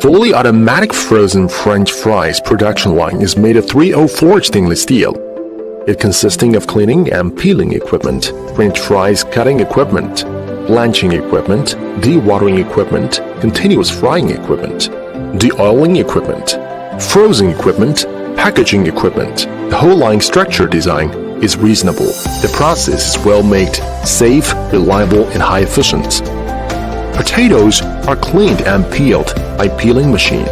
Fully automatic frozen French fries production line is made of 304 stainless steel. It consisting of cleaning and peeling equipment, French fries cutting equipment, blanching equipment, dewatering equipment, continuous frying equipment, de-oiling equipment, frozen equipment, packaging equipment. The whole line structure design is reasonable. The process is well made, safe, reliable, and high efficient. Potatoes are cleaned and peeled by peeling machine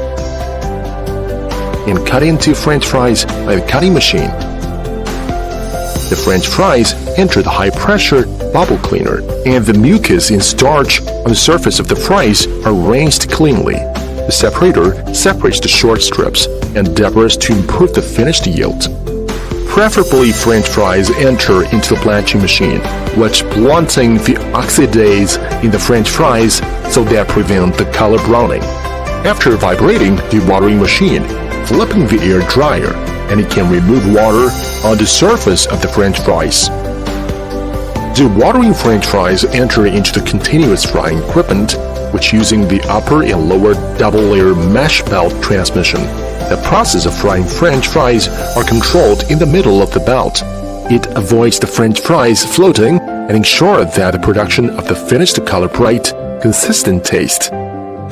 and cut into French fries by the cutting machine. The French fries enter the high-pressure bubble cleaner, and the mucus and starch on the surface of the fries are rinsed cleanly. The separator separates the short strips and debris to improve the finished yield. Preferably, French fries enter into the blanching machine, which blunting the oxidase in the French fries so that prevent the color browning. After vibrating the watering machine, flipping the air dryer, and it can remove water on the surface of the French fries. The watering French fries enter into the continuous frying equipment, which using the upper and lower double-layer mesh belt transmission. The process of frying French fries are controlled in the middle of the belt. It avoids the French fries floating and ensures that the production of the finished color bright, consistent taste.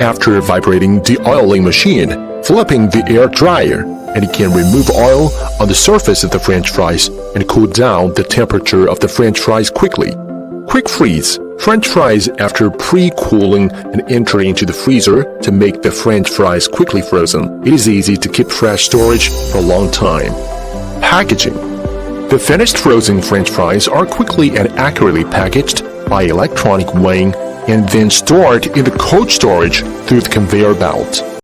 After vibrating the oiling machine, flipping the air dryer, and it can remove oil on the surface of the French fries and cool down the temperature of the French fries quickly. Quick freeze French fries after pre-cooling and enter into the freezer to make the French fries quickly frozen. It is easy to keep fresh storage for a long time. Packaging. The finished frozen French fries are quickly and accurately packaged by electronic weighing and then stored in the cold storage through the conveyor belt.